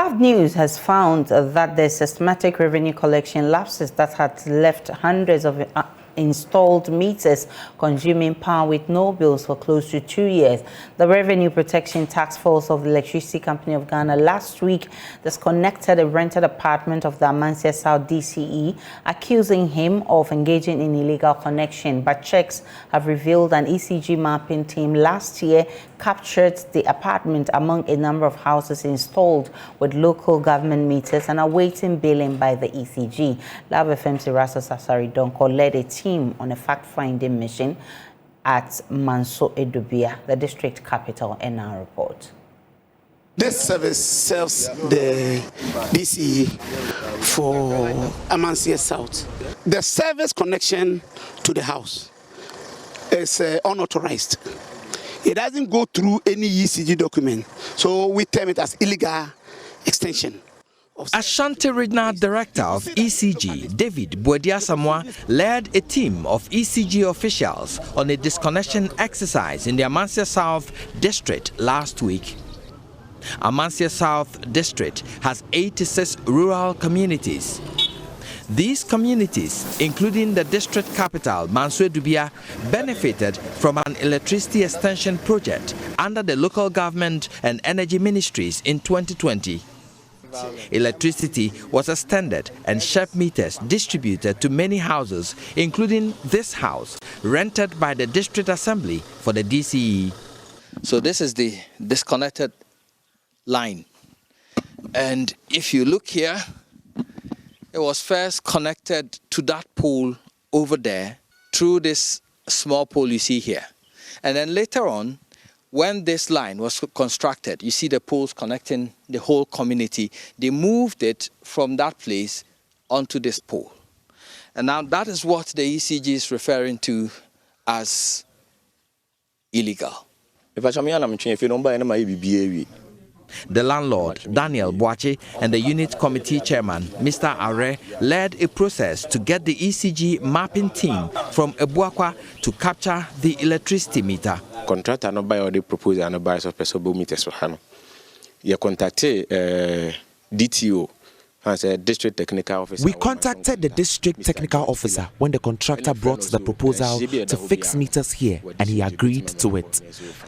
Love News has found that the systematic revenue collection lapses that had left hundreds of installed meters consuming power with no bills for close to 2 years. The Revenue Protection Task Force of the Electricity Company of Ghana last week disconnected a rented apartment of the Amansia South DCE, accusing him of engaging in illegal connection. But checks have revealed an ECG mapping team last year captured the apartment among a number of houses installed with local government meters and awaiting billing by the ECG. Love FM's Rasa Sasari Donko led a team on a fact-finding mission at Manso Edubia, the district capital, in our report. This service serves the DCE for Amansia South. The service connection to the house is unauthorized. It doesn't go through any ECG document, so we term it as illegal extension. Ashanti Regional Director of ECG, David Buedia-Samoa, led a team of ECG officials on a disconnection exercise in the Amansia South District last week. Amansia South District has 86 rural communities. These communities, including the district capital, Manso Edubia, benefited from an electricity extension project under the local government and energy ministries in 2020. Electricity was extended and shelf meters distributed to many houses, including this house, rented by the district assembly for the DCE. So this is the disconnected line. And if you look here, it was first connected to that pole over there through this small pole you see here. And then later on, when this line was constructed, you see the poles connecting the whole community, they moved it from that place onto this pole. And now that is what the ECG is referring to as illegal. The landlord, Daniel Boache, and the unit committee chairman, Mr. Are, led a process to get the ECG mapping team from Ebuakwa to capture the electricity meter. Contractor no buy or the proposal no buy of possible meters for Hano. You contacted DTO. District technical officer. We contacted the district technical officer when the contractor brought the proposal to fix meters here, and he agreed to it.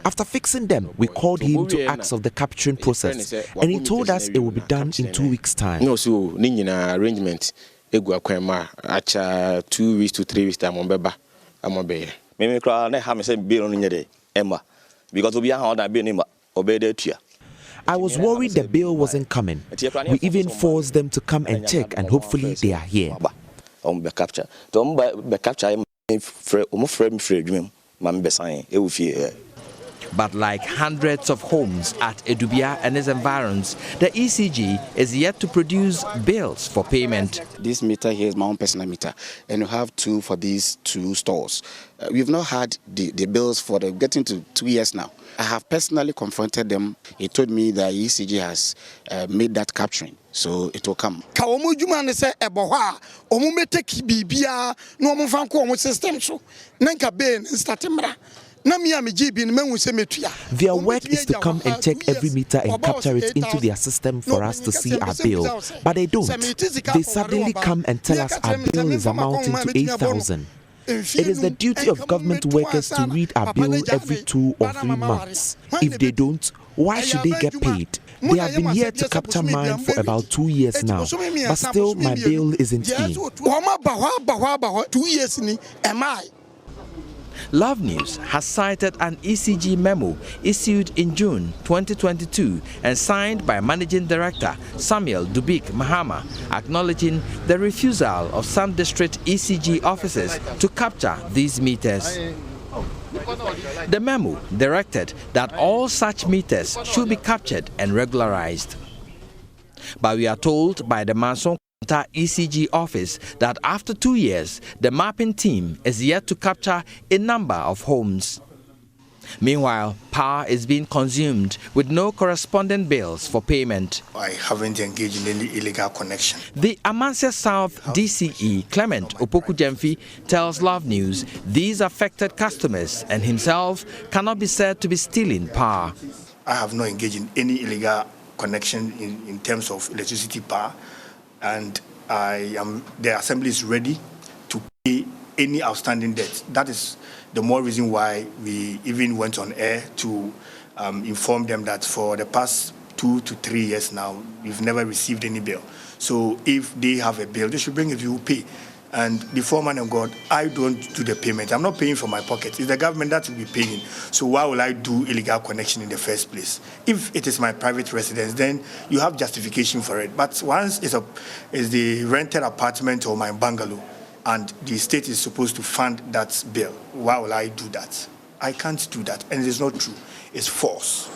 After fixing them, we called him to ask of the capturing process, and he told us it will be done in 2 weeks' time. No, so Nina arrangement. Acha 2 weeks to 3 weeks time on Beba. I'm obey. Maybe I have say bill on your day, Emma, because we are how that bill obey the tree. I was worried the bill wasn't coming. We even forced them to come and check, and hopefully they are here. But like hundreds of homes at Edubia and its environs, the ECG is yet to produce bills for payment. This meter here is my own personal meter, and you have two for these two stores. We've not had the bills for getting to 2 years now. I have personally confronted them. He told me that ECG has made that capturing, so it will come. Their work is to come and check every meter and capture it into their system for us to see our bill. But they don't. They suddenly come and tell us our bill is amounting to 8,000. It is the duty of government workers to read our bill every 2 or 3 months. If they don't, why should they get paid? They have been here to capture mine for about 2 years now, but still my bill isn't in. Love News has cited an ECG memo issued in June 2022 and signed by Managing Director Samuel Dubik Mahama, acknowledging the refusal of some district ECG officers to capture these meters. The memo directed that all such meters should be captured and regularized. But we are told by the Manson ECG office that after 2 years, the mapping team is yet to capture a number of homes. Meanwhile, power is being consumed with no corresponding bills for payment. I haven't engaged in any illegal connection. The Amansia South DCE, Clement Opoku Jemfi, tells Love News these affected customers and himself cannot be said to be stealing power. I have not engaged in any illegal connection in terms of electricity power, and the assembly is ready to pay any outstanding debt. That is the more reason why we even went on air to inform them that for the past 2 to 3 years now, we've never received any bill. So if they have a bill, they should bring it, we will pay. And before man of God, I don't do the payment. I'm not paying for my pocket. It's the government that will be paying. So why will I do illegal connection in the first place? If it is my private residence, then you have justification for it. But once it's the rented apartment or my bungalow, and the state is supposed to fund that bill, why will I do that? I can't do that. And it is not true. It's false.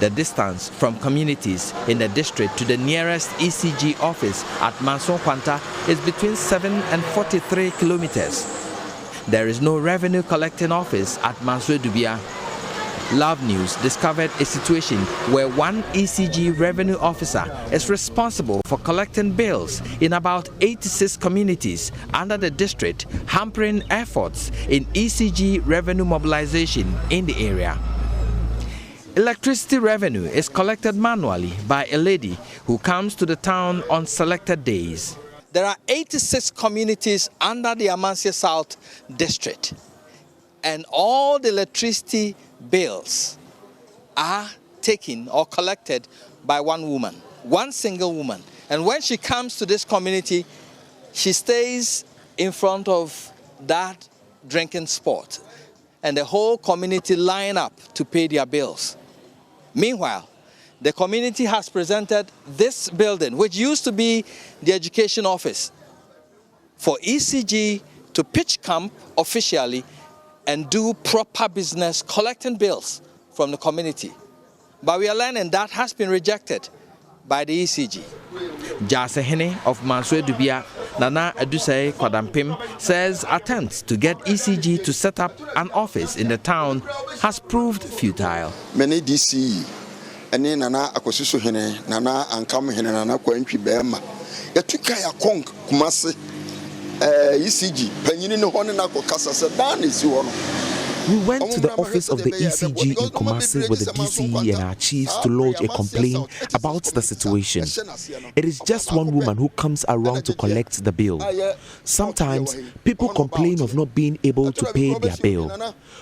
The distance from communities in the district to the nearest ECG office at Manson Kwanta is between 7 and 43 kilometers. There is no revenue collecting office at Mansour Dubia. Love News discovered a situation where one ECG revenue officer is responsible for collecting bills in about 86 communities under the district, hampering efforts in ECG revenue mobilization in the area. Electricity revenue is collected manually by a lady who comes to the town on selected days. There are 86 communities under the Amansia South district, and all the electricity bills are taken or collected by one woman, one single woman. And when she comes to this community, she stays in front of that drinking spot, and the whole community line up to pay their bills. Meanwhile, the community has presented this building, which used to be the education office, for ECG to pitch camp officially and do proper business collecting bills from the community. But we are learning that has been rejected by the ECG. Jasehene of Mansour Dubia, Nana Adusei Kwadampim, says attempts to get ECG to set up an office in the town has proved futile. Many DCE, and then Nana Akosisu Hene, Nana Ankam Hene, Nana Quenchi Bema, Yatukaya Kong, Kumasi, ECG, Penini Honako Casa Sedan is one. We went to the office of the ECG in Kumasi with the DCE and our chiefs to lodge a complaint about the situation. It is just one woman who comes around to collect the bill. Sometimes people complain of not being able to pay their bill.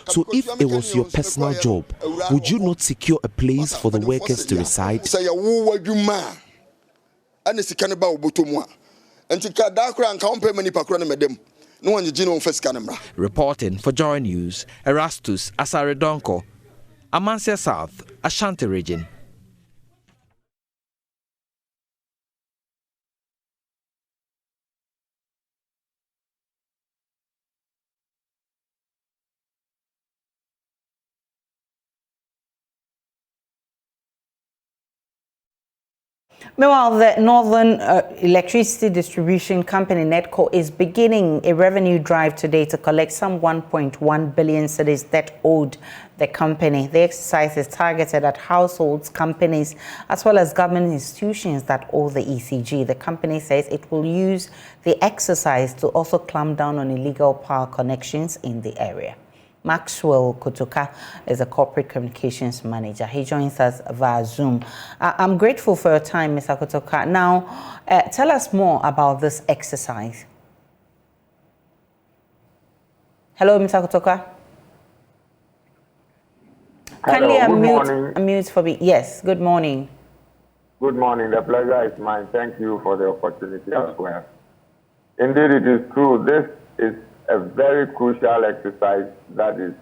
So if it was your personal job, would you not secure a place for the workers to reside? Reporting for Joy News, Erastus Asaredonko, Amansia South, Ashanti region. Meanwhile, the Northern Electricity Distribution Company, NEDCO, is beginning a revenue drive today to collect some 1.1 billion cedis that owed the company. The exercise is targeted at households, companies, as well as government institutions that owe the ECG. The company says it will use the exercise to also clamp down on illegal power connections in the area. Maxwell Kotoka is a corporate communications manager. He joins us via Zoom. I'm grateful for your time, Mr. Kotoka. Now, tell us more about this exercise. Hello, Mr. Kotoka. Kindly unmute for me. Yes, good morning. Good morning. The pleasure is mine. Thank you for the opportunity as well. Indeed, it is true. This is a very crucial exercise that is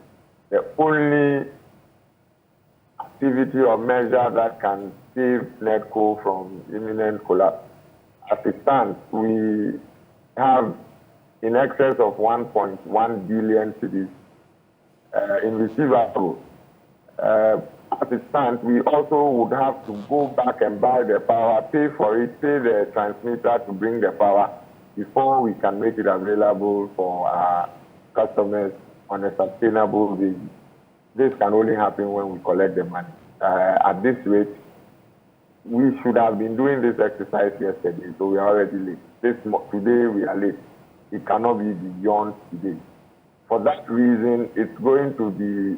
the only activity or measure that can save NEDCO from imminent collapse. As it stands, we have in excess of 1.1 billion cedis in receivables. As it stands, we also would have to go back and buy the power, pay for it, pay the transmitter to bring the power before we can make it available for our customers on a sustainable basis. This can only happen when we collect the money. At this rate, we should have been doing this exercise yesterday, so we are already late. Today we are late. It cannot be beyond today. For that reason, it's going to be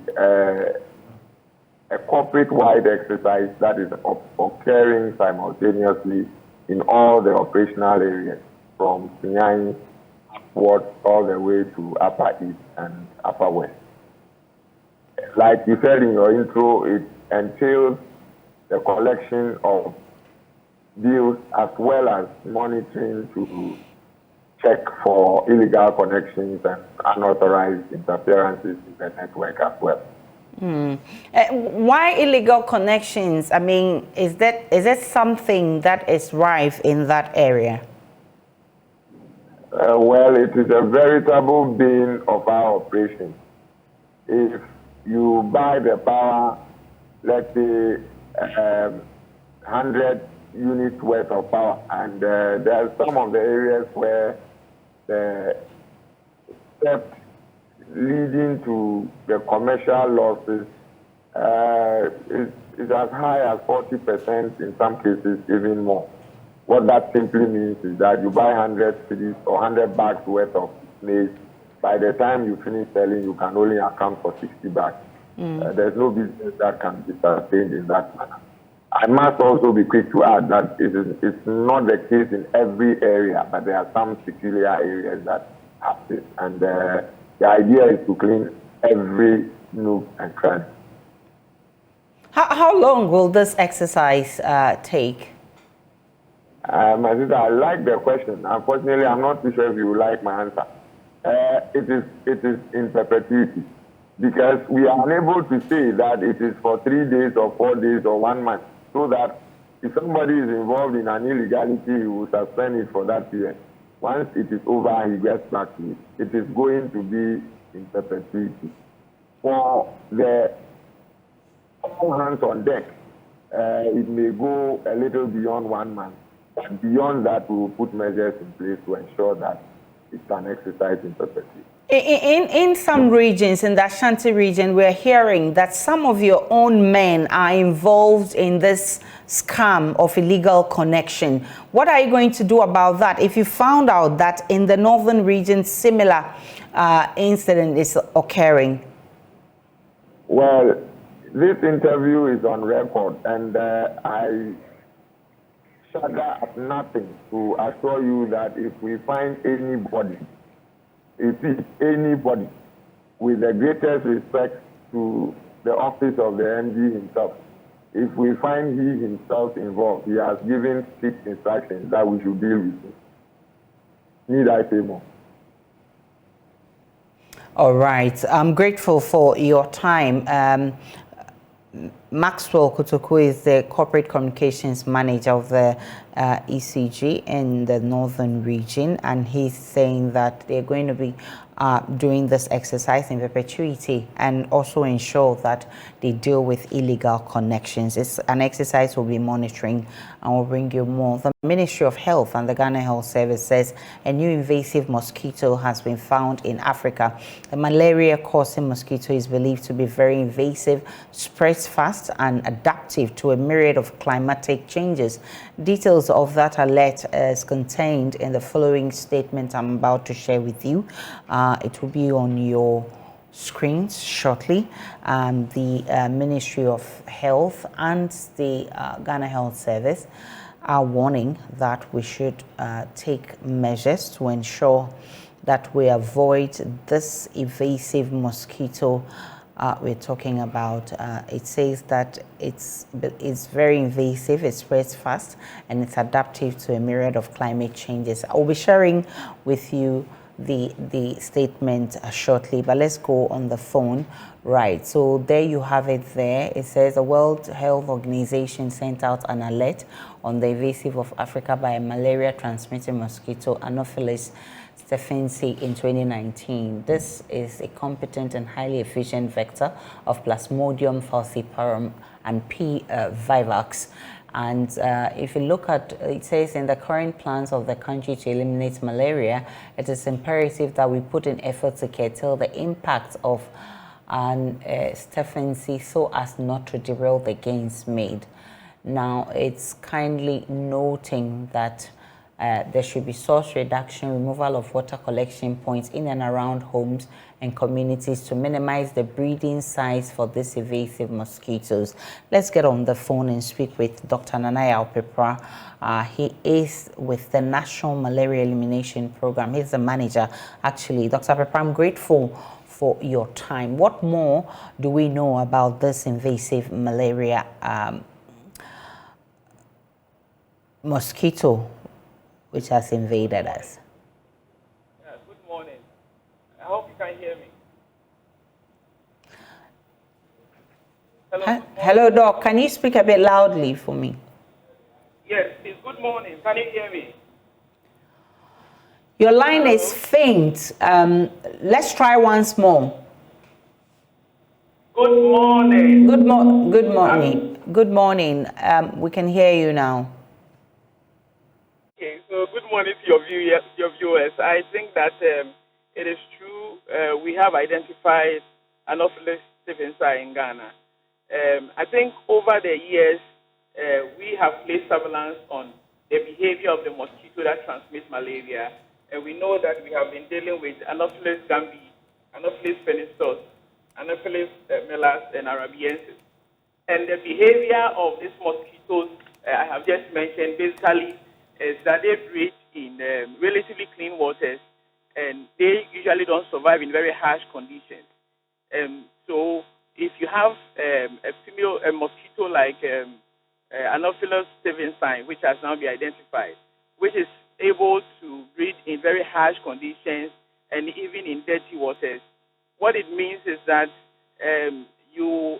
a corporate-wide exercise that is occurring simultaneously in all the operational areas, from Sinyang upward all the way to Upper East and Upper West. Like you said in your intro, it entails the collection of bills as well as monitoring to check for illegal connections and unauthorized interferences in the network as well. Why illegal connections? I mean, is it something that is rife in that area? Well, it is a veritable bane of our operation. If you buy the power, let's say 100 units worth of power, and there are some of the areas where the steps leading to the commercial losses is as high as 40%, in some cases even more. What that simply means is that you buy 100 cities or 100 bags worth of maize. By the time you finish selling, you can only account for 60 bags. There's no business that can be sustained in that manner. I must also be quick to add that it's not the case in every area, but there are some peculiar areas that have this. And the idea is to clean every nook and cranny. How long will this exercise take? My sister, I like the question. Unfortunately, I'm not too sure if you like my answer. It is in perpetuity, because we are unable to say that it is for 3 days or 4 days or 1 month, so that if somebody is involved in an illegality, he will suspend it for that period. Once it is over, he gets back to it. It is going to be in perpetuity. For the all hands on deck, it may go a little beyond 1 month. And beyond that, we will put measures in place to ensure that it's an exercise in perpetuity. In some regions, in the Ashanti region, we're hearing that some of your own men are involved in this scam of illegal connection. What are you going to do about that if you found out that in the northern region similar incident is occurring? Well, this interview is on record, and I shudder at nothing to assure you that if we find anybody with the greatest respect to the office of the MD himself, if we find he himself involved, he has given strict instructions that we should deal with him. Need I say more? All right. I'm grateful for your time. Maxwell Kutuku is the Corporate Communications Manager of the ECG in the Northern Region, and he's saying that they're going to be doing this exercise in perpetuity and also ensure that they deal with illegal connections. It's an exercise we'll be monitoring, and we'll bring you more. The Ministry of Health and the Ghana Health Service says a new invasive mosquito has been found in Africa. The malaria-causing mosquito is believed to be very invasive, spreads fast, and adaptive to a myriad of climatic changes. Details of that alert is contained in the following statement I'm about to share with you. It will be on your screens shortly. The Ministry of Health and the Ghana Health Service are warning that we should take measures to ensure that we avoid this invasive mosquito we're talking about. It says that it's very invasive, it spreads fast, and it's adaptive to a myriad of climate changes. I'll be sharing with you the statement shortly, but let's go on the phone. Right, so there you have it there. It says the World Health Organization sent out an alert on the invasive of Africa by a malaria-transmitting mosquito, Anopheles stephensi, in 2019. This is a competent and highly efficient vector of Plasmodium falciparum and P. vivax. And if you look at, it says in the current plans of the country to eliminate malaria, it is imperative that we put in effort to curtail the impact of stephensi so as not to derail the gains made. Now, it's kindly noting that There should be source reduction, removal of water collection points in and around homes and communities to minimize the breeding size for these invasive mosquitoes. Let's get on the phone and speak with Dr. Nanaya Opepra. He is with the National Malaria Elimination Program. He's the manager, actually. Dr. Opepra, I'm grateful for your time. What more do we know about this invasive malaria mosquito which has invaded us? Good morning. I hope you can hear me. Hello, hello, Doc. Can you speak a bit loudly for me? Yes, it's good morning. Can you hear me? Your line is faint. Let's try once more. Good morning. Good morning. Good morning. We can hear you now. Okay, so good morning to your viewers. I think that it is true. We have identified Anopheles stephensi in Ghana. I think over the years, we have placed surveillance on the behavior of the mosquito that transmits malaria. And we know that we have been dealing with Anopheles gambiae, Anopheles pernicious, Anopheles melas, and arabiensis. And the behavior of these mosquitoes, I have just mentioned, basically is that they breed in relatively clean waters, and they usually don't survive in very harsh conditions. So if you have a mosquito like Anopheles stephensi, which has now been identified, which is able to breed in very harsh conditions and even in dirty waters, what it means is that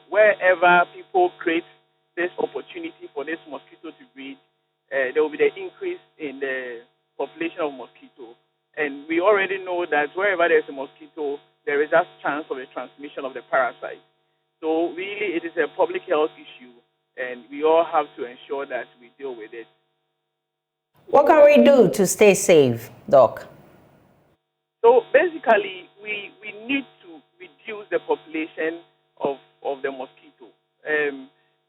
wherever people create this opportunity for this mosquito to breed, there will be the increase in the population of mosquito. And we already know that wherever there's a mosquito, there is a chance of the transmission of the parasite. So really, it is a public health issue, and we all have to ensure that we deal with it. What can we do to stay safe, Doc? So basically, we need to reduce the population of the mosquito.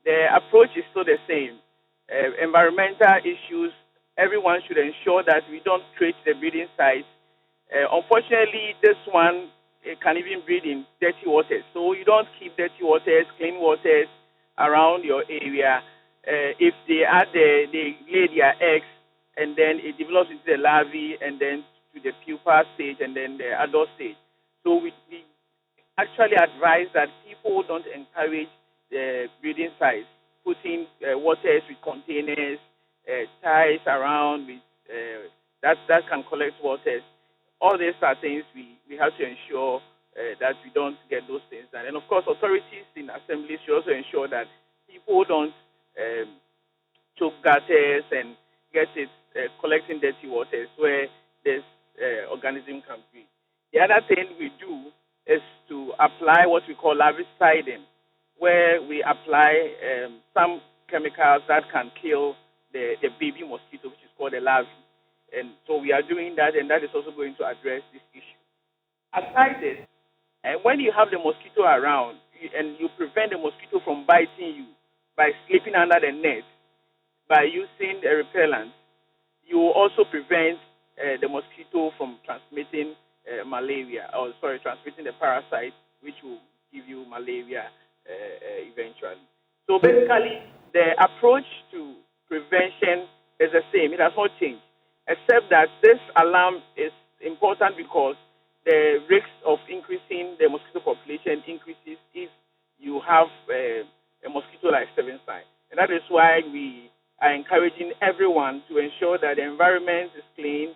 The approach is still the same. Environmental issues, everyone should ensure that we don't create the breeding sites. Unfortunately, this one can even breed in dirty waters. So you don't keep dirty waters, clean waters around your area. If they are there, they lay their eggs, and then it develops into the larvae, and then to the pupa stage, and then the adult stage. So we actually advise that people don't encourage the breeding sites, putting waters with containers, ties around with that can collect waters. All these are things we have to ensure that we don't get those things done. And of course, authorities in assemblies should also ensure that people don't choke gutters and get it collecting dirty waters where this organism can breed. The other thing we do is to apply what we call larvicidin, where we apply some chemicals that can kill the baby mosquito, which is called the larvae. And so we are doing that, and that is also going to address this issue. Aside this, when you have the mosquito around and you prevent the mosquito from biting you by sleeping under the net, by using a repellent, you will also prevent the mosquito from transmitting transmitting the parasite, which will give you malaria eventually. So basically, the approach to prevention is the same. It has not changed, except that this alarm is important because the risk of increasing the mosquito population increases if you have a mosquito like stephensi. And that is why we are encouraging everyone to ensure that the environment is clean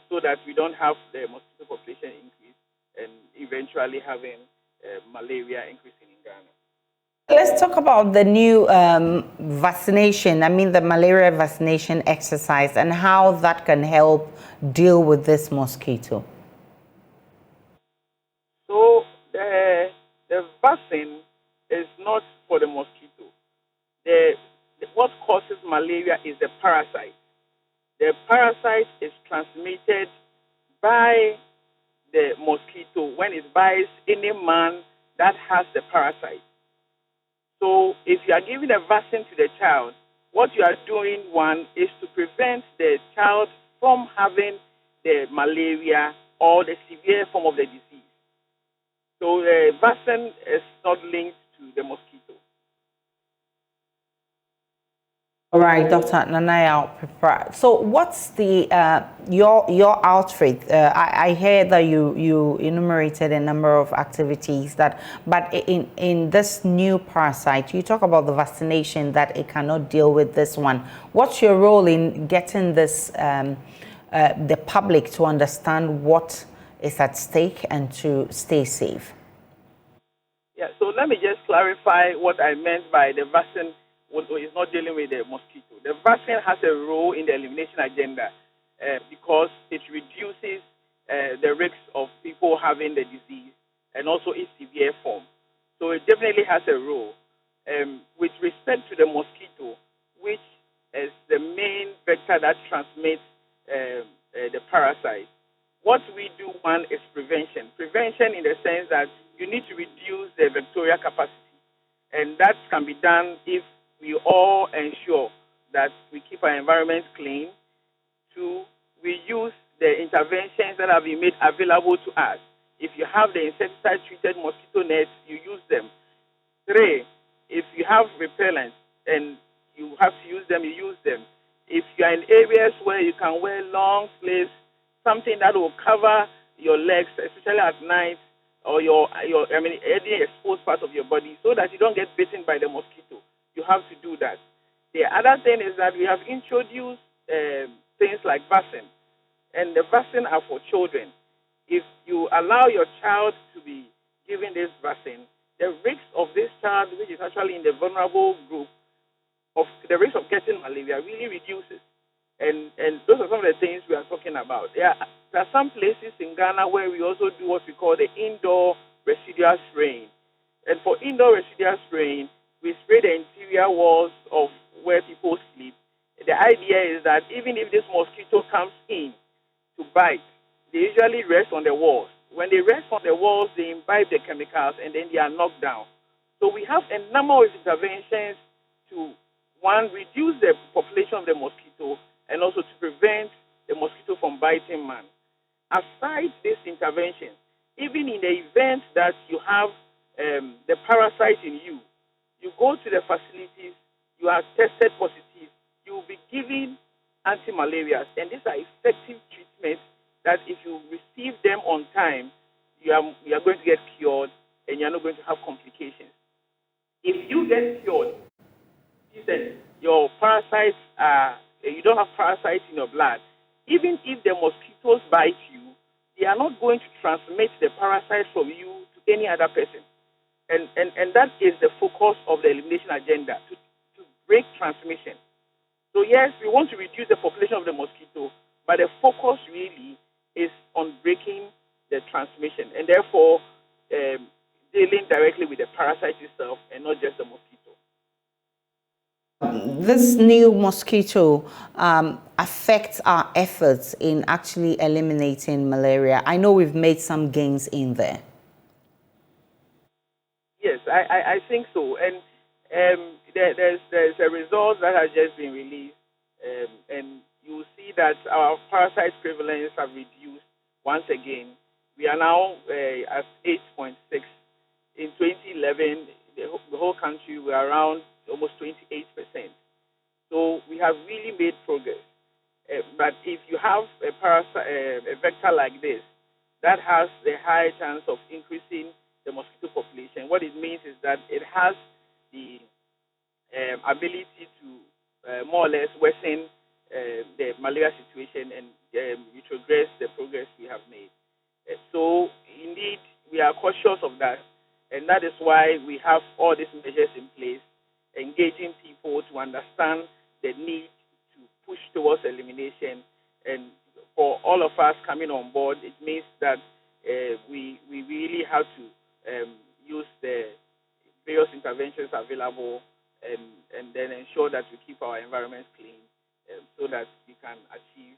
so that we don't have the mosquito population increase and eventually having malaria increasing in Ghana. Let's talk about the new vaccination, the malaria vaccination exercise and how that can help deal with this mosquito. So the vaccine is not for the mosquito. What causes malaria is the parasite. The parasite is transmitted by the mosquito when it bites any man that has the parasite. So if you are giving a vaccine to the child, what you are doing, one, is to prevent the child from having the malaria or the severe form of the disease. So the vaccine is not linked to the mosquito. All right, Dr. Nanaya. So, what's the your outreach? I hear that you enumerated a number of activities that, but in this new parasite, you talk about the vaccination that it cannot deal with this one. What's your role in getting this the public to understand what is at stake and to stay safe? Yeah. So let me just clarify what I meant by the vaccine is not dealing with the mosquito. The vaccine has a role in the elimination agenda because it reduces the risk of people having the disease and also its severe form. So it definitely has a role. With respect to the mosquito, which is the main vector that transmits the parasite, what we do, one, is prevention. Prevention in the sense that you need to reduce the vectorial capacity. And that can be done if we all ensure that we keep our environment clean. Two, we use the interventions that have been made available to us. If you have the insecticide-treated mosquito nets, you use them. Three, if you have repellents and you have to use them, you use them. If you are in areas where you can wear long sleeves, something that will cover your legs, especially at night, or any exposed part of your body, so that you don't get bitten by the mosquito. You have to do that. The other thing is that we have introduced things like vaccine, and the vaccine are for children. If you allow your child to be given this vaccine, the risk of this child, which is actually in the vulnerable group, of the risk of getting malaria really reduces. And those are some of the things we are talking about. There are some places in Ghana where we also do what we call the indoor residual spraying. And for indoor residual spraying, we spray the interior walls of where people sleep. The idea is that even if this mosquito comes in to bite, they usually rest on the walls. When they rest on the walls, they imbibe the chemicals and then they are knocked down. So we have a number of interventions to, one, reduce the population of the mosquito and also to prevent the mosquito from biting man. Aside this intervention, even in the event that you have the parasite in you, you go to the facilities, you are tested positive, you will be given anti-malarials, and these are effective treatments that if you receive them on time, you are going to get cured and you are not going to have complications. If you get cured, listen, your parasites you don't have parasites in your blood. Even if the mosquitoes bite you, they are not going to transmit the parasite from you to any other person. And that is the focus of the elimination agenda, to break transmission. So yes, we want to reduce the population of the mosquito, but the focus really is on breaking the transmission and therefore dealing directly with the parasite itself and not just the mosquito. This new mosquito affects our efforts in actually eliminating malaria. I know we've made some gains in there. Yes, I think so. And there's a result that has just been released, and you will see that our parasite prevalence have reduced once again. We are now at 8.6. In 2011, the whole country were around almost 28%. So we have really made progress. But if you have a vector like this, that has a high chance of increasing the mosquito population. What it means is that it has the ability to more or less worsen the malaria situation and retrogress the progress we have made. So indeed, we are cautious of that. And that is why we have all these measures in place, engaging people to understand the need to push towards elimination. And for all of us coming on board, it means that we really have to use the various interventions available and then ensure that we keep our environments clean so that we can achieve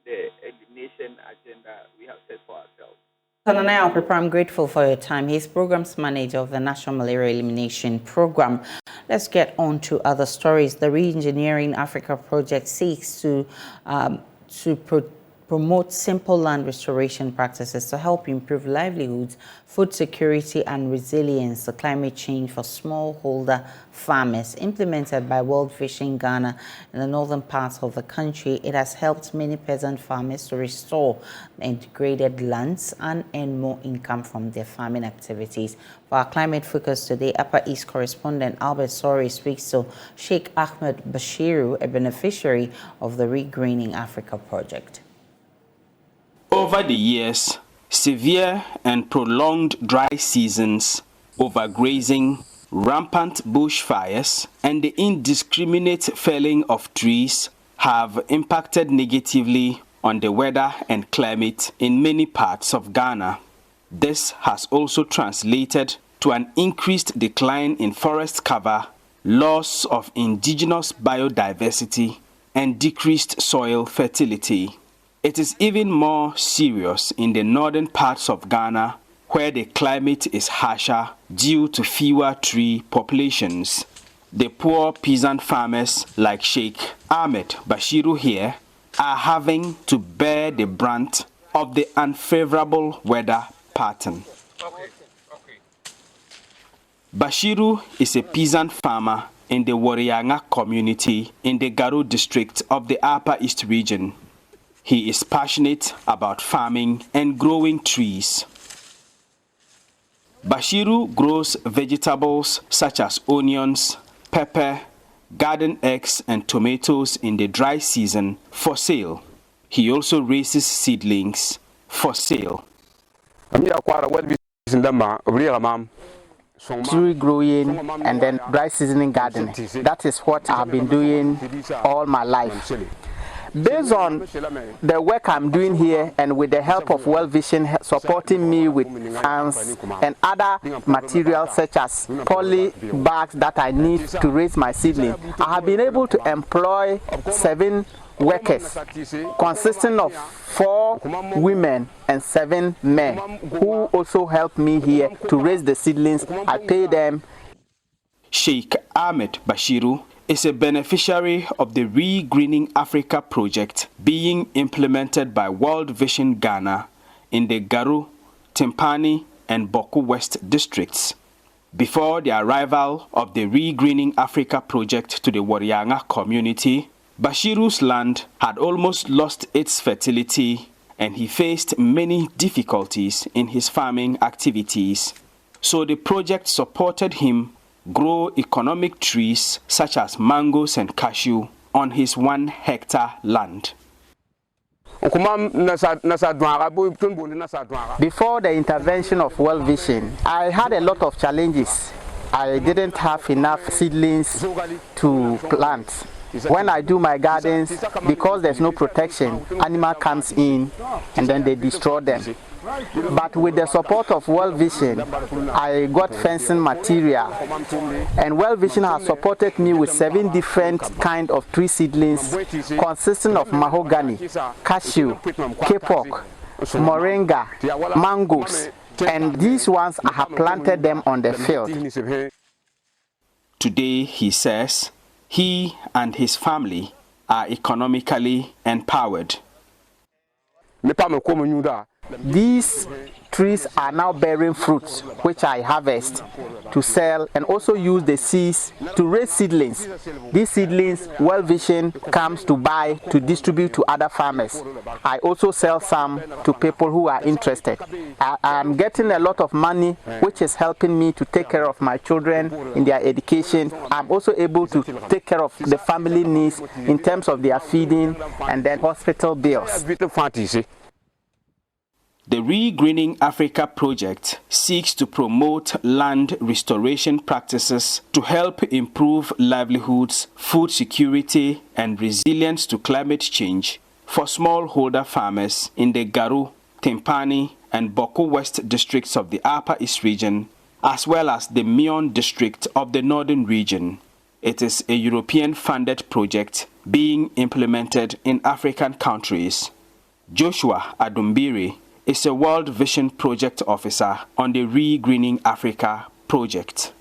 the elimination agenda we have set for ourselves. Tananaya Opepa, I'm grateful for your time. He's Programs Manager of the National Malaria Elimination Program. Let's get on to other stories. The Re-Engineering Africa project seeks to promote simple land restoration practices to help improve livelihoods, food security, and resilience to climate change for smallholder farmers. Implemented by World Vision Ghana in the northern parts of the country, it has helped many peasant farmers to restore degraded lands and earn more income from their farming activities. For our climate focus today, Upper East correspondent Albert Sori speaks to Sheikh Ahmed Bashiru, a beneficiary of the Regreening Africa project. Over the years, severe and prolonged dry seasons, overgrazing, rampant bushfires, and the indiscriminate felling of trees have impacted negatively on the weather and climate in many parts of Ghana. This has also translated to an increased decline in forest cover, loss of indigenous biodiversity, and decreased soil fertility. It is even more serious in the northern parts of Ghana, where the climate is harsher due to fewer tree populations. The poor peasant farmers like Sheikh Ahmed Bashiru here are having to bear the brunt of the unfavorable weather pattern. Bashiru is a peasant farmer in the Warianga community in the Garo district of the Upper East region. He is passionate about farming and growing trees. Bashiru grows vegetables such as onions, pepper, garden eggs, and tomatoes in the dry season for sale. He also raises seedlings for sale. Tree growing and then dry seasoning gardening. That is what I've been doing all my life. Based on the work I'm doing here and with the help of World Vision supporting me with funds and other materials such as poly bags that I need to raise my seedling, I have been able to employ 7 workers consisting of 4 women and 7 men who also help me here to raise the seedlings. I pay them. Sheikh Ahmed Bashiru is a beneficiary of the Regreening Africa project being implemented by World Vision Ghana in the Garu, Timpani, and Boku West districts. Before the arrival of the Regreening Africa project to the Warianga community, Bashiru's land had almost lost its fertility and he faced many difficulties in his farming activities. So the project supported him grow economic trees such as mangoes and cashew on his 1 hectare land. Before the intervention of World Vision, I had a lot of challenges. I didn't have enough seedlings to plant. When I do my gardens, because there's no protection, animal comes in and then they destroy them. But with the support of World Vision, I got fencing material, and World Vision has supported me with 7 different kind of tree seedlings consisting of mahogany, cashew, kapok, moringa, mangoes, and these ones I have planted them on the field. Today, he says, he and his family are economically empowered. These trees are now bearing fruits, which I harvest to sell and also use the seeds to raise seedlings. These seedlings, World Vision comes to buy to distribute to other farmers. I also sell some to people who are interested. I am getting a lot of money, which is helping me to take care of my children in their education. I'm also able to take care of the family needs in terms of their feeding and then hospital bills. The Regreening Africa project seeks to promote land restoration practices to help improve livelihoods, food security, and resilience to climate change for smallholder farmers in the Garu, Timpani, and Boku West districts of the Upper East region, as well as the Mion district of the Northern region. It is a European-funded project being implemented in African countries. Joshua Adumbiri is a World Vision project officer on the Regreening Africa project.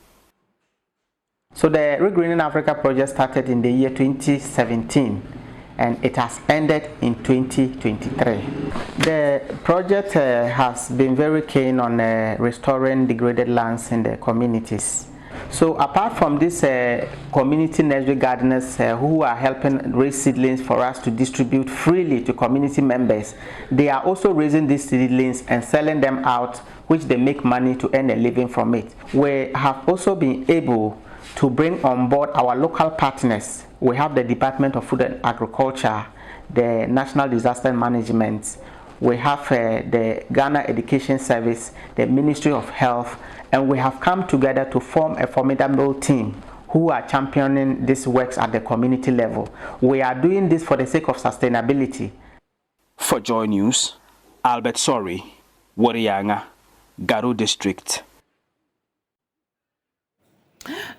So the Regreening Africa project started in the year 2017 and it has ended in 2023. The project has been very keen on restoring degraded lands in the communities. So apart from these community nursery gardeners who are helping raise seedlings for us to distribute freely to community members, they are also raising these seedlings and selling them out, which they make money to earn a living from it. We have also been able to bring on board our local partners. We have the Department of Food and Agriculture, the National Disaster Management, we have the Ghana Education Service, the Ministry of Health, and we have come together to form a formidable team who are championing these works at the community level. We are doing this for the sake of sustainability. For Joy News, Albert Sori, Wariyanga, Garo District.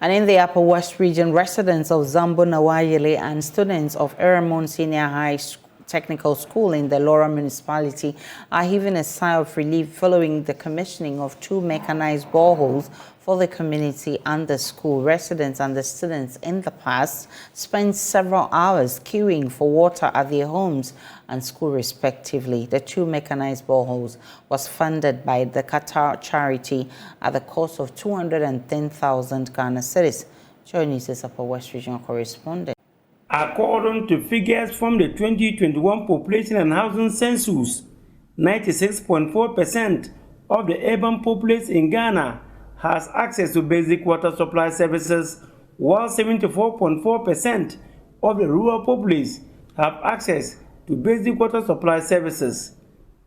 And in the Upper West Region, residents of Zambo Nawayele and students of Eremon Senior High Technical School in the Lora municipality are heaving a sigh of relief following the commissioning of 2 mechanized boreholes for the community and the school. Residents and the students in the past spent several hours queuing for water at their homes and school respectively. The 2 mechanized boreholes was funded by the Qatar charity at the cost of 210,000 Ghana cedis. JoyNews is Upper West Regional correspondent. According to figures from the 2021 Population and Housing Census, 96.4% of the urban populace in Ghana has access to basic water supply services, while 74.4% of the rural populace have access to basic water supply services.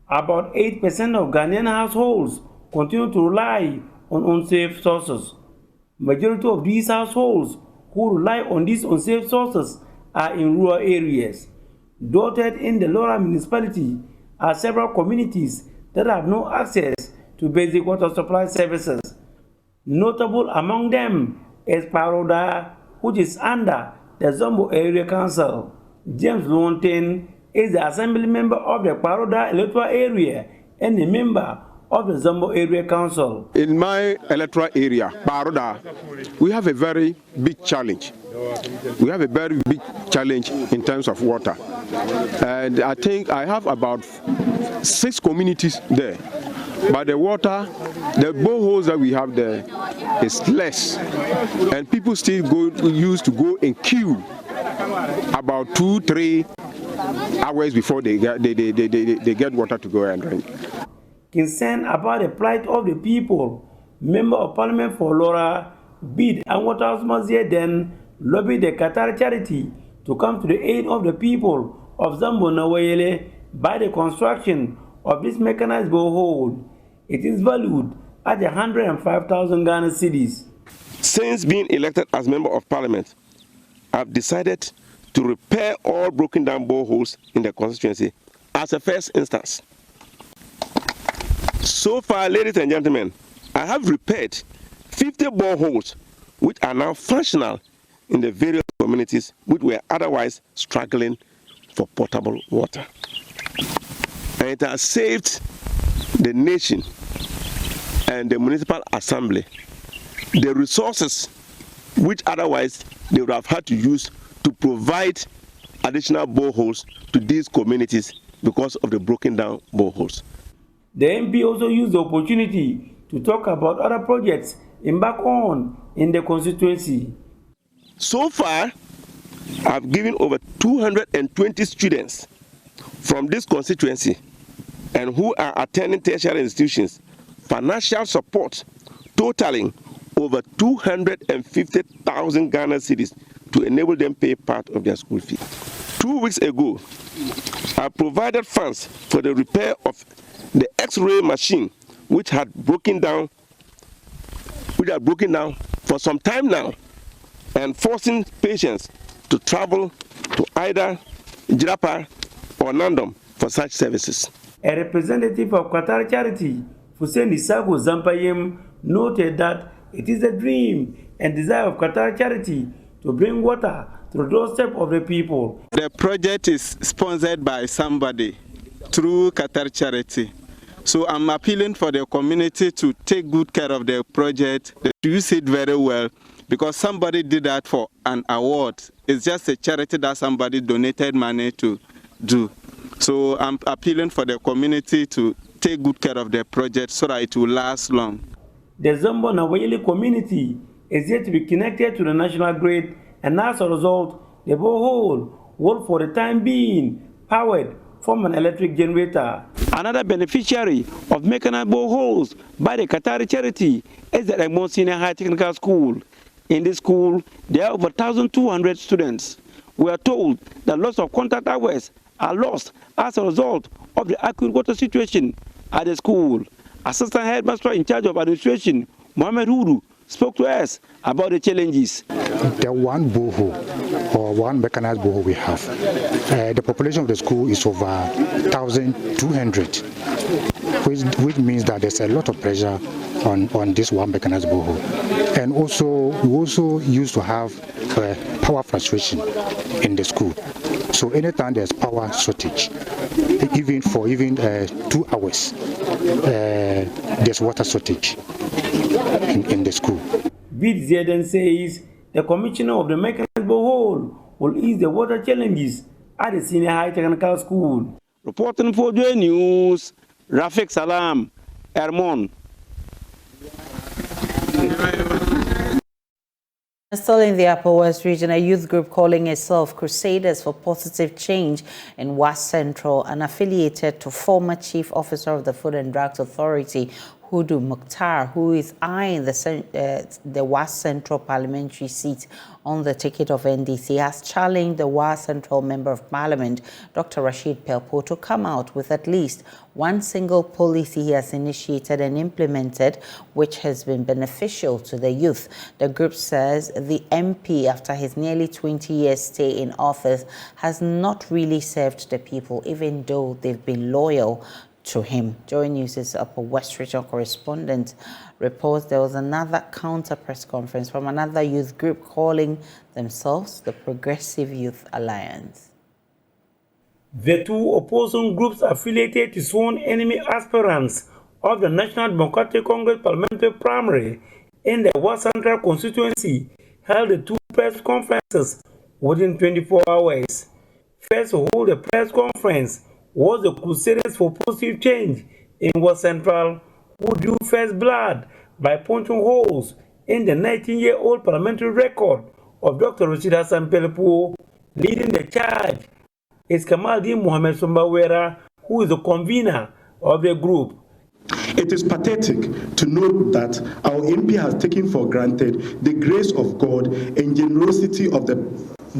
About 8% of Ghanaian households continue to rely on unsafe sources. Majority of these households who rely on these unsafe sources are in rural areas. Dotted in the Lora municipality are several communities that have no access to basic water supply services. Notable among them is Paroda, which is under the Zombo Area Council. James Lontain is the assembly member of the Paroda electoral area and a member of the Zombo Area Council. In my electoral area, Paroda, we have a very big challenge. We have a very big challenge in terms of water. And I think I have about 6 communities there. But the water, the boreholes that we have there is less. And people still used to go in queue about 2-3 hours before they get water to go and drink. Concerned about the plight of the people, Member of Parliament for Lora, Bid and Waterhouse Mazier then lobbied the Qatar charity to come to the aid of the people of Zambo Nawayele by the construction of this mechanized borehole. It is valued at 105,000 Ghana cedis. Since being elected as Member of Parliament, I've decided to repair all broken down boreholes in the constituency as a first instance. So far, ladies and gentlemen, I have repaired 50 boreholes which are now functional in the various communities which were otherwise struggling for potable water. And it has saved the nation and the municipal assembly the resources which otherwise they would have had to use to provide additional boreholes to these communities because of the broken down boreholes. The MP also used the opportunity to talk about other projects embarked on in the constituency. So far, I've given over 220 students from this constituency and who are attending tertiary institutions financial support totaling over 250,000 Ghana cedis to enable them pay part of their school fee. 2 weeks ago, I provided funds for the repair of the X-ray machine which had broken down for some time now and forcing patients to travel to either Jirapa or Nandom for such services. A representative of Qatar Charity, Hussein Isago Zampayem, noted that it is a dream and desire of Qatar Charity to bring water to the doorstep of the people. The project is sponsored by somebody through Qatar Charity. So I'm appealing for the community to take good care of the project, to use it very well, because somebody did that for an award. It's just a charity that somebody donated money to do. So I'm appealing for the community to take good care of the project so that it will last long. The Zombo Nawayeli community is yet to be connected to the national grid, and as a result, the borehole will for the time being powered from an electric generator. Another beneficiary of mechanized boreholes by the Qatari charity is the Egmont Senior High Technical School. In this school, there are over 1,200 students. We are told that lots of contact hours are lost as a result of the acute water situation at the school. Assistant Headmaster in charge of administration, Mohamed Hudu, spoke to us about the challenges. The one borehole or one mechanized borehole we have, the population of the school is over 1,200, which means that there's a lot of pressure on this one mechanized borehole. And also, we also used to have power fluctuation in the school. So anytime there's power shortage, even for 2 hours, there's water shortage in the school. Vid Zeden says the commissioner of the mechanized borehole will ease the water challenges at the Senior High Technical School. Reporting for JoyNews, Rafik Salam, Ermon. Still in the Upper West region, a youth group calling itself Crusaders for Positive Change in West Central and affiliated to former Chief Officer of the Food and Drugs Authority, Hudu Mukhtar, who is eyeing the West Central parliamentary seat on the ticket of NDC, has challenged the West Central Member of Parliament, Dr. Rashid Pelpo, to come out with at least one single policy he has initiated and implemented, which has been beneficial to the youth. The group says the MP, after his nearly 20 years stay in office, has not really served the people, even though they've been loyal to him. JoyNews' Upper West Region correspondent reports there was another counter press conference from another youth group calling themselves the Progressive Youth Alliance. The two opposing groups affiliated to sworn enemy aspirants of the National Democratic Congress parliamentary primary in the West Central constituency held the two press conferences within 24 hours. First to hold a press conference was the Crusaders for Positive Change in West Central, who drew first blood by punching holes in the 19-year-old parliamentary record of Dr. Rashid Hassan Pelpo. Leading the charge is Kamaldeen Mohamed Sumbawera, who is the convener of the group. It is pathetic to note that our MP has taken for granted the grace of God and generosity of the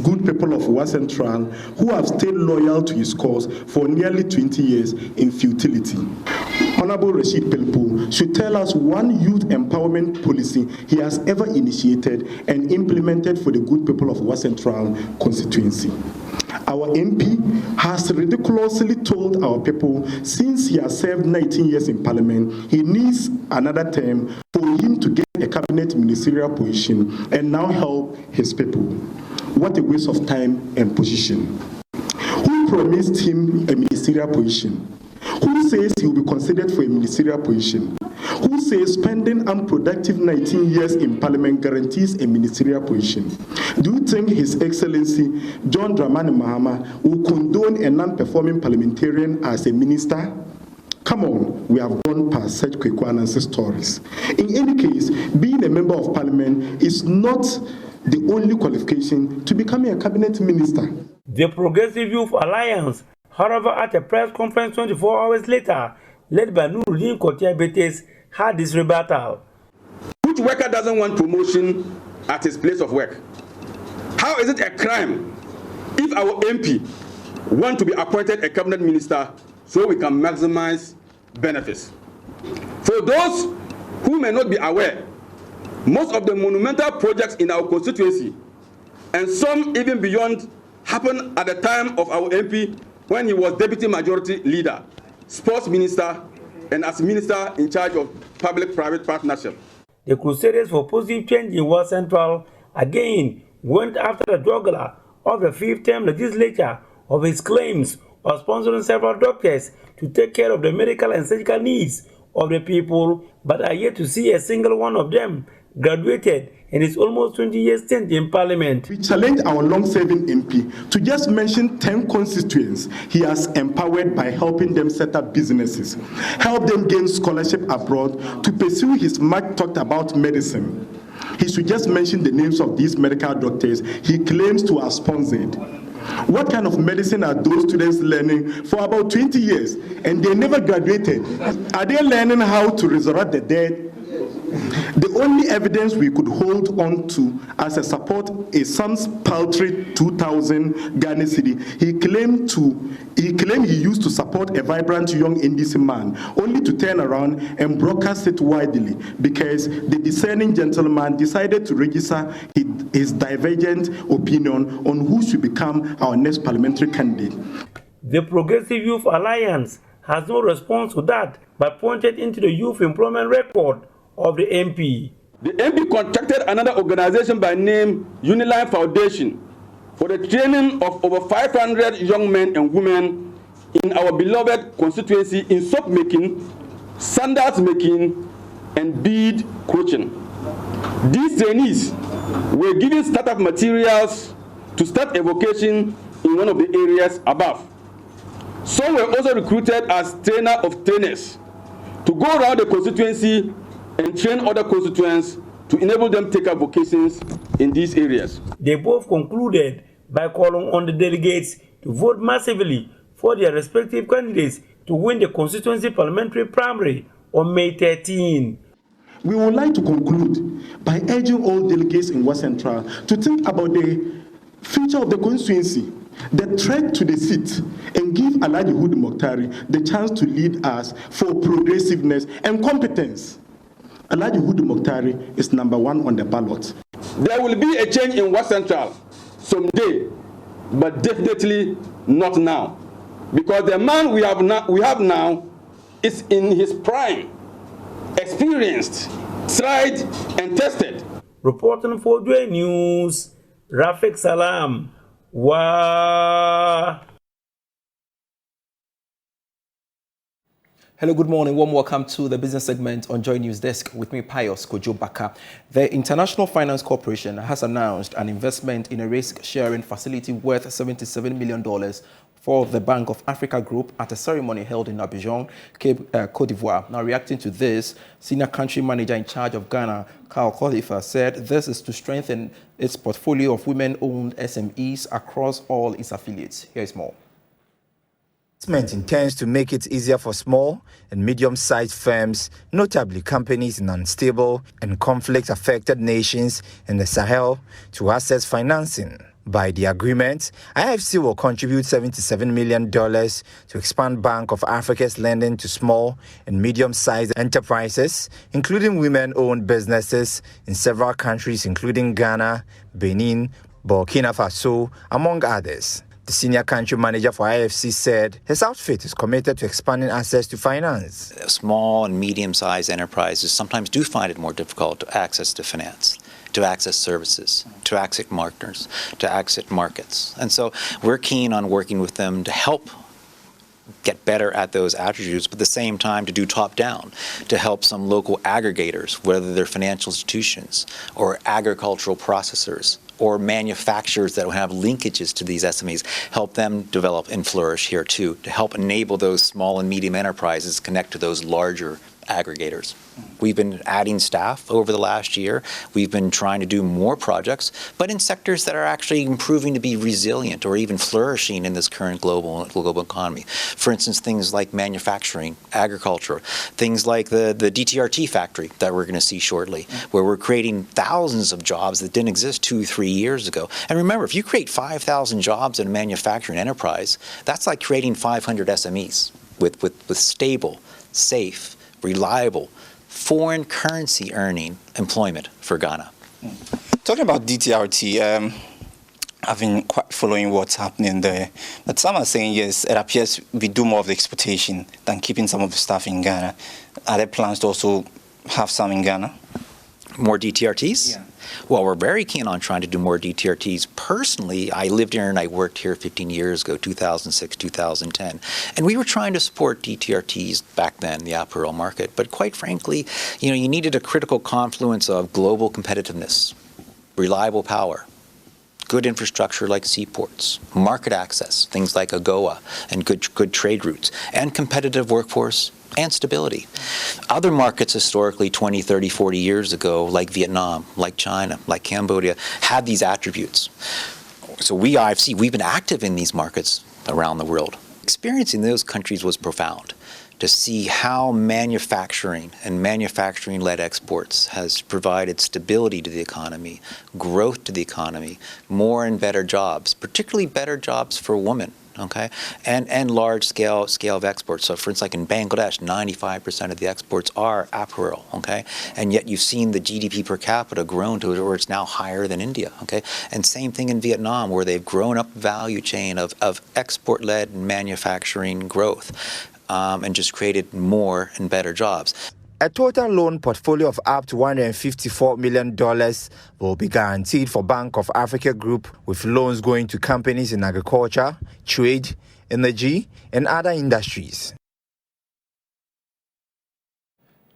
good people of West Central who have stayed loyal to his cause for nearly 20 years in futility. Honorable Rashid Pelpo should tell us one youth empowerment policy he has ever initiated and implemented for the good people of West Central constituency. Our MP has ridiculously told our people since he has served 19 years in Parliament, he needs another term for him to get a cabinet ministerial position and now help his people. What a waste of time and position. Who promised him a ministerial position? Who says he will be considered for a ministerial position? Who says spending unproductive 19 years in Parliament guarantees a ministerial position? Do you think His Excellency John Dramani Mahama will condone a non-performing parliamentarian as a minister? Come on, we have gone past such quick-and-answer stories. In any case, being a member of Parliament is not the only qualification to becoming a cabinet minister. The Progressive Youth Alliance, however, at a press conference 24 hours later, led by Nuruddin Kotia Betes, had this rebuttal. Which worker doesn't want promotion at his place of work? How is it a crime if our MP want to be appointed a cabinet minister so we can maximize benefits? For those who may not be aware, most of the monumental projects in our constituency, and some even beyond, happened at the time of our MP when he was deputy majority leader, sports minister, and as minister in charge of public-private partnership. The Crusaders for Positive Change in West Central again went after the juggler of the fifth-term legislature of his claims of sponsoring several doctors to take care of the medical and surgical needs of the people, but are yet to see a single one of them graduated in his almost 20 years stint in Parliament. We challenge our long-serving MP to just mention 10 constituents he has empowered by helping them set up businesses, help them gain scholarship abroad to pursue his much talked about medicine. He should just mention the names of these medical doctors he claims to have sponsored. What kind of medicine are those students learning for about 20 years and they never graduated? Are they learning how to resurrect the dead? The only evidence we could hold on to as a support is some paltry 2,000 Ghana cedi he claimed he used to support a vibrant young NDC man, only to turn around and broadcast it widely because the discerning gentleman decided to register his divergent opinion on who should become our next parliamentary candidate. The Progressive Youth Alliance has no response to that, but pointed into the youth employment record of the MP. The MP contacted another organization by name Uniline Foundation for the training of over 500 young men and women in our beloved constituency in soap making, sandals making, and bead crochet. These trainees were given startup materials to start a vocation in one of the areas above. Some were also recruited as trainer of trainers to go around the constituency and train other constituents to enable them to take up vocations in these areas. They both concluded by calling on the delegates to vote massively for their respective candidates to win the constituency parliamentary primary on May 13. We would like to conclude by urging all delegates in West Central to think about the future of the constituency, the threat to the seat, and give Alhaji Hudu Mokhtari the chance to lead us for progressiveness and competence. Alhaji Hudu Mokhtari is #1 on the ballot. There will be a change in West Central someday, but definitely not now, because the man we have now is in his prime, experienced, tried, and tested. Reporting for JoyNews, Rafik Salam. Wow. Hello, good morning. Warm welcome to the business segment on JoyNews Desk with me, Pius Kojo Baka. The International Finance Corporation has announced an investment in a risk-sharing facility worth $77 million for the Bank of Africa Group at a ceremony held in Abidjan, Côte d'Ivoire. Now, reacting to this, Senior Country Manager in charge of Ghana, Carl Khalifa, said this is to strengthen its portfolio of women-owned SMEs across all its affiliates. Here is more. Intends to make it easier for small and medium-sized firms, notably companies in unstable and conflict-affected nations in the Sahel, to access financing. By the agreement, IFC will contribute $77 million to expand Bank of Africa's lending to small and medium-sized enterprises, including women-owned businesses in several countries, including Ghana, Benin, Burkina Faso, among others. The senior country manager for IFC said his outfit is committed to expanding access to finance. Small and medium-sized enterprises sometimes do find it more difficult to access to finance, to access services, to access partners, to access markets. And so we're keen on working with them to help get better at those attributes, but at the same time to do top-down, to help some local aggregators, whether they're financial institutions or agricultural processors, or manufacturers that have linkages to these SMEs, help them develop and flourish here too, to help enable those small and medium enterprises connect to those larger aggregators. We've been adding staff over the last year. We've been trying to do more projects, but in sectors that are actually improving to be resilient or even flourishing in this current global economy. For instance, things like manufacturing, agriculture, things like the DTRT factory that we're going to see shortly, where we're creating thousands of jobs that didn't exist 2-3 years ago. And remember, if you create 5,000 jobs in a manufacturing enterprise, that's like creating 500 SMEs with stable, safe, reliable, foreign currency earning employment for Ghana. Talking about DTRT, I've been quite following what's happening there. But some are saying, yes, it appears we do more of the exportation than keeping some of the stuff in Ghana. Are there plans to also have some in Ghana? More DTRTs? Yeah. Well, we're very keen on trying to do more DTRTs. Personally, I lived here and I worked here 15 years ago, 2006, 2010. And we were trying to support DTRTs back then, the apparel market. But quite frankly, you needed a critical confluence of global competitiveness, reliable power, good infrastructure like seaports, market access, things like AGOA, and good trade routes, and competitive workforce and stability. Other markets historically 20, 30, 40 years ago, like Vietnam, like China, like Cambodia, had these attributes. So we've been active in these markets around the world. Experience in those countries was profound, to see how manufacturing and manufacturing-led exports has provided stability to the economy, growth to the economy, more and better jobs, particularly better jobs for women. Okay, and large scale of exports. So, for instance, like in Bangladesh, 95% of the exports are apparel. Okay, and yet you've seen the GDP per capita grown to where it's now higher than India. Okay, and same thing in Vietnam, where they've grown up the value chain of export-led manufacturing growth, and just created more and better jobs. A total loan portfolio of up to $154 million will be guaranteed for Bank of Africa Group, with loans going to companies in agriculture, trade, energy, and other industries.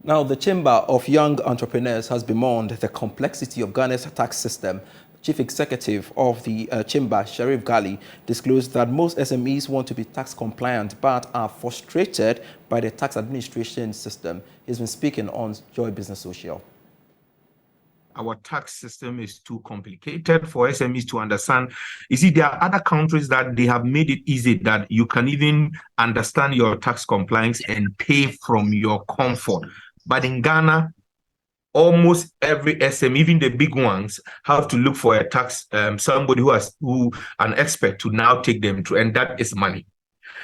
Now, the Chamber of Young Entrepreneurs has bemoaned the complexity of Ghana's tax system. Chief Executive of the Chamber, Sharif Ghali, disclosed that most SMEs want to be tax compliant but are frustrated by the tax administration system. He's been speaking on Joy Business Social. Our tax system is too complicated for SMEs to understand. You see, there are other countries that they have made it easy that you can even understand your tax compliance and pay from your comfort. But in Ghana, almost every SME, even the big ones, have to look for a tax, somebody an expert to now take them to, and that is money.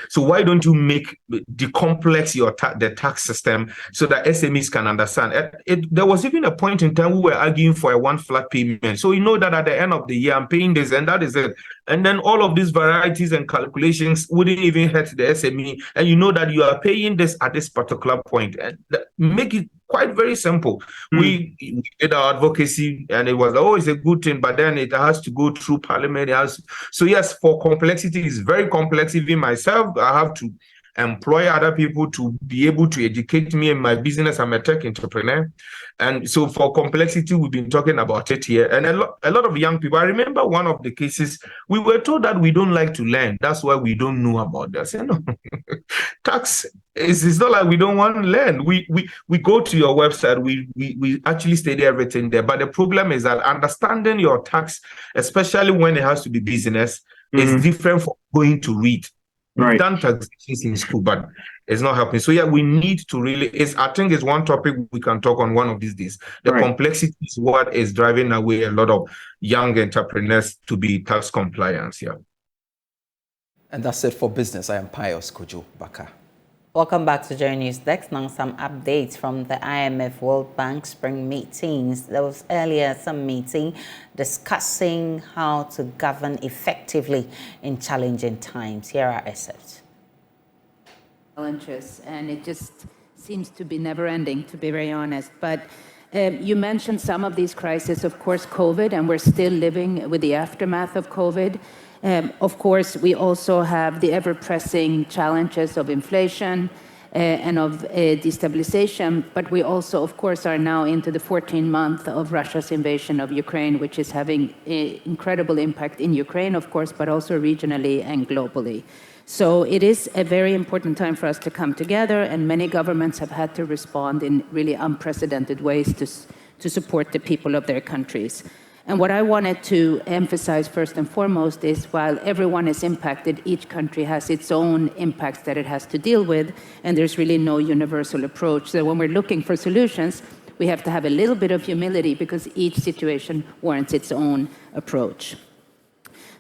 So why don't you make decomplex the tax system so that SMEs can understand? There was even a point in time we were arguing for a one flat payment. So you know that at the end of the year, I'm paying this and that is it. And then all of these varieties and calculations wouldn't even hurt the SME. And you know that you are paying this at this particular point. And make it quite very simple. We did our advocacy and it was always a good thing, but then it has to go through parliament. So yes, for complexity, it's very complex. Even myself, I have to employ other people to be able to educate me in my business. I'm a tech entrepreneur. And so for complexity, we've been talking about it here. And a lot of young people, I remember one of the cases, we were told that we don't like to learn. That's why we don't know about that. So, no. Tax it's not like we don't want to learn. We go to your website, we actually study everything there. But the problem is that understanding your tax, especially when it has to be business, is different from going to read. We've done taxations in school, but it's not helping. So yeah, we need to really, I think it's one topic we can talk on one of these days. The complexity is what is driving away a lot of young entrepreneurs to be tax compliant. Yeah. And that's it for business. I am Pius Kojo Baka. Welcome back to JoyNews. Next, now some updates from the IMF World Bank spring meetings. There was earlier some meeting discussing how to govern effectively in challenging times. Here are excerpts. Challenges, and it just seems to be never ending, to be very honest. But you mentioned some of these crises, of course, COVID, and we're still living with the aftermath of COVID. Of course, we also have the ever-pressing challenges of inflation and of destabilization, but we also, of course, are now into the 14th month of Russia's invasion of Ukraine, which is having an incredible impact in Ukraine, of course, but also regionally and globally. So it is a very important time for us to come together, and many governments have had to respond in really unprecedented ways to support the people of their countries. And what I wanted to emphasize first and foremost is while everyone is impacted, each country has its own impacts that it has to deal with, and there's really no universal approach. So when we're looking for solutions, we have to have a little bit of humility because each situation warrants its own approach.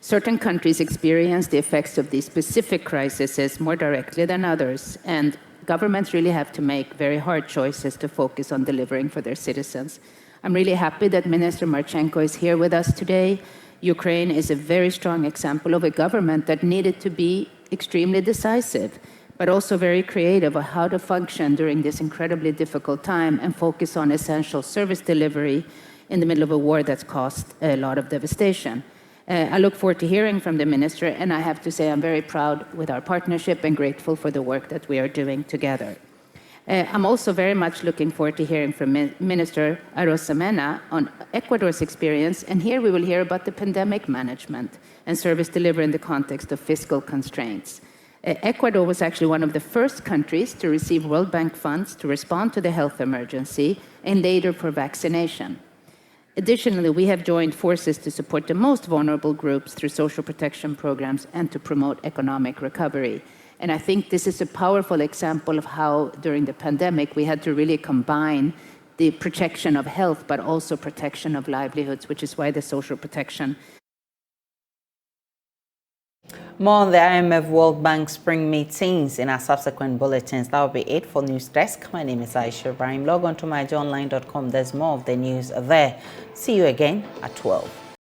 Certain countries experience the effects of these specific crises more directly than others, and governments really have to make very hard choices to focus on delivering for their citizens. I'm really happy that Minister Marchenko is here with us today. Ukraine is a very strong example of a government that needed to be extremely decisive but also very creative on how to function during this incredibly difficult time and focus on essential service delivery in the middle of a war that's caused a lot of devastation. I look forward to hearing from the minister, and I have to say I'm very proud with our partnership and grateful for the work that we are doing together. I'm also very much looking forward to hearing from Minister Arosemena on Ecuador's experience, and here we will hear about the pandemic management and service delivery in the context of fiscal constraints. Ecuador was actually one of the first countries to receive World Bank funds to respond to the health emergency and later for vaccination. Additionally, we have joined forces to support the most vulnerable groups through social protection programs and to promote economic recovery. And I think this is a powerful example of how, during the pandemic, we had to really combine the protection of health, but also protection of livelihoods, which is why the social protection. More on the IMF World Bank spring meetings in our subsequent bulletins. That will be it for News Desk. My name is Aisha Ibrahim. Log on to myjoyonline.com. There's more of the news there. See you again at 12.